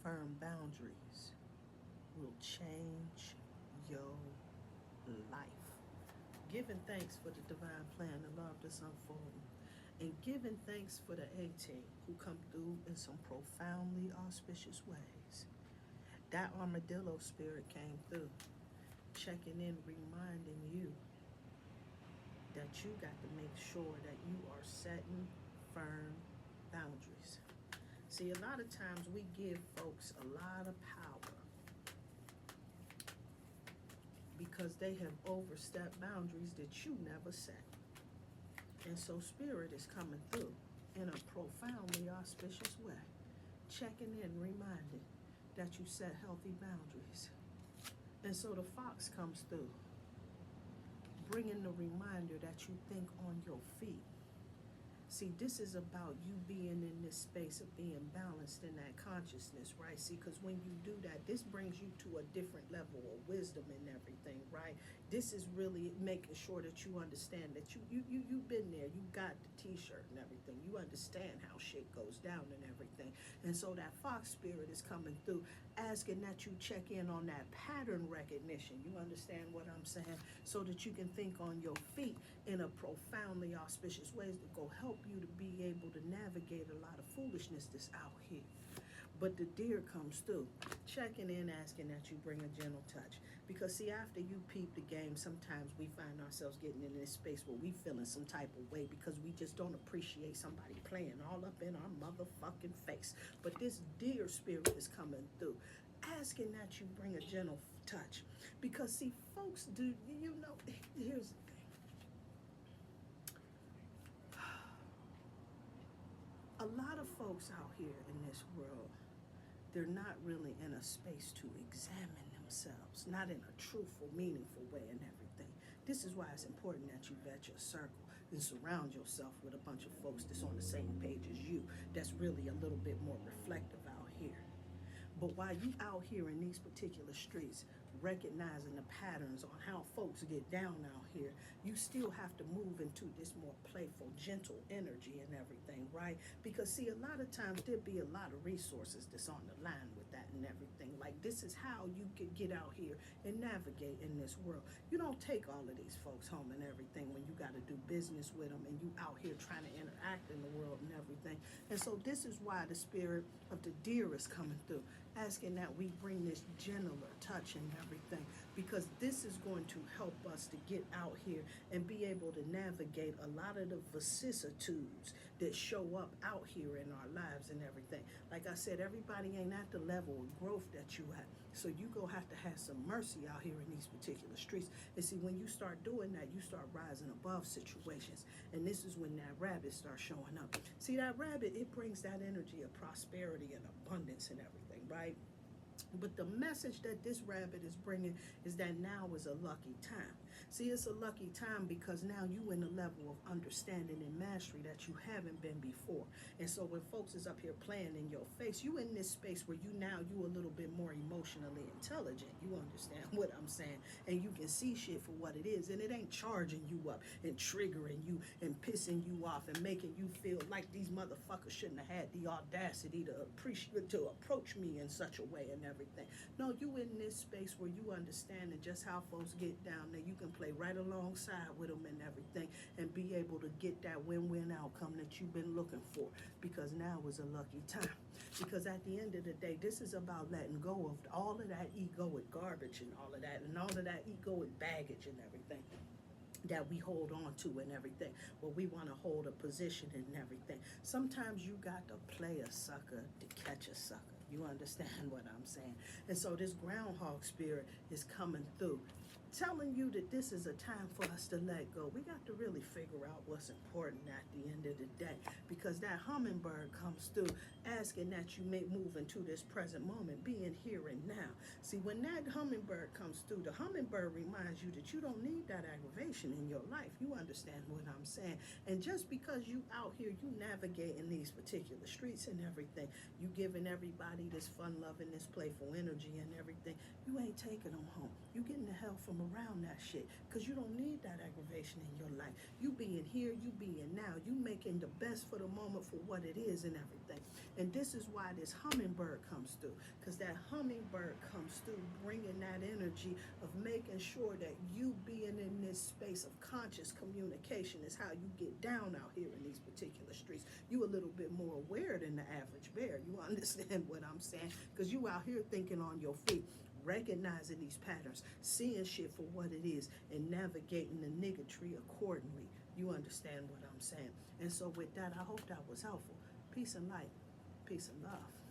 firm boundaries will change your life. Giving thanks for the divine plan of love that's unfolding. And giving thanks for the A-Team who come through in some profoundly auspicious ways. That armadillo spirit came through, checking in, reminding you that you got to make sure that you are setting firm boundaries. See, a lot of times we give folks a lot of power because they have overstepped boundaries that you never set. And so spirit is coming through in a profoundly auspicious way, checking in, reminding that you set healthy boundaries. And so the fox comes through, bringing the reminder that you think on your feet. See, this is about you being in this space of being balanced in that consciousness, right? See, because when you do that, this brings you to a different level of wisdom and everything, right? This is really making sure that you understand that you've been there. You got the T-shirt and everything. You understand how shit goes down and everything. And so that fox spirit is coming through, asking that you check in on that pattern recognition. You understand what I'm saying? So that you can think on your feet in a profoundly auspicious ways to go help you to be able to navigate a lot of foolishness that's out here. But the deer comes through, checking in, asking that you bring a gentle touch. Because see, after you peep the game, sometimes we find ourselves getting in this space where we feeling some type of way because we just don't appreciate somebody playing all up in our motherfucking face. But this deer spirit is coming through, asking that you bring a gentle touch. Because see, folks do, here's the thing. A lot of folks out here in this world, they're not really in a space to examine themselves, not in a truthful, meaningful way and everything. This is why it's important that you vet your circle and surround yourself with a bunch of folks that's on the same page as you, that's really a little bit more reflective out here. But while you out here in these particular streets, recognizing the patterns on how folks get down out here, you still have to move into this more playful, gentle energy and everything, right? Because see, a lot of times there'll be a lot of resources that's on the line with that and everything. Like, this is how you could get out here and navigate in this world. You don't take all of these folks home and everything when you got to do business with them and you out here trying to interact in the world and everything. And so this is why the spirit of the deer is coming through, asking that we bring this gentler touch and everything, because this is going to help us to get out here and be able to navigate a lot of the vicissitudes that show up out here in our lives and everything. Like I said, everybody ain't at the level of growth that you at, so you go have to have some mercy out here in these particular streets. And see, when you start doing that, you start rising above situations, and this is when that rabbit starts showing up. See, that rabbit, it brings that energy of prosperity and abundance and everything, right? But the message that this rabbit is bringing is that now is a lucky time. See, it's a lucky time because now you in a level of understanding and mastery that you haven't been before. And so when folks is up here playing in your face, you in this space where you a little bit more emotionally intelligent. You understand what I'm saying? And you can see shit for what it is. And it ain't charging you up and triggering you and pissing you off and making you feel like these motherfuckers shouldn't have had the audacity to approach me in such a way and everything. No, you in this space where you understand just how folks get down there. You can play right alongside with them and everything and be able to get that win-win outcome that you've been looking for, because now is a lucky time. Because at the end of the day, this is about letting go of all of that egoic garbage and all of that egoic baggage and everything that we hold on to and everything. Well, we want to hold a position and everything. Sometimes you got to play a sucker to catch a sucker. You understand what I'm saying? And so this groundhog spirit is coming through, telling you that this is a time for us to let go. We got to really figure out what's important at the end of the day, because that hummingbird comes through, asking that you may move into this present moment, being here and now. See, when that hummingbird comes through, the hummingbird reminds you that you don't need that aggravation in your life. You understand what I'm saying? And just because you out here, you navigating these particular streets and everything, you giving everybody this fun loving, this playful energy and everything, you ain't taking them home. You getting the hell from around that shit, because you don't need that aggravation in your life. You being here, you being now, you making the best for the moment for what it is and everything. And this is why this hummingbird comes through, because that hummingbird comes through bringing that energy of making sure that you being in this space of conscious communication is how you get down out here in these particular streets. You a little bit more aware than the average bear. You understand what I'm saying? Because you out here thinking on your feet, recognizing these patterns, seeing shit for what it is, and navigating the niggatry accordingly. You understand what I'm saying? And so with that, I hope that was helpful. Peace and light. Peace and love.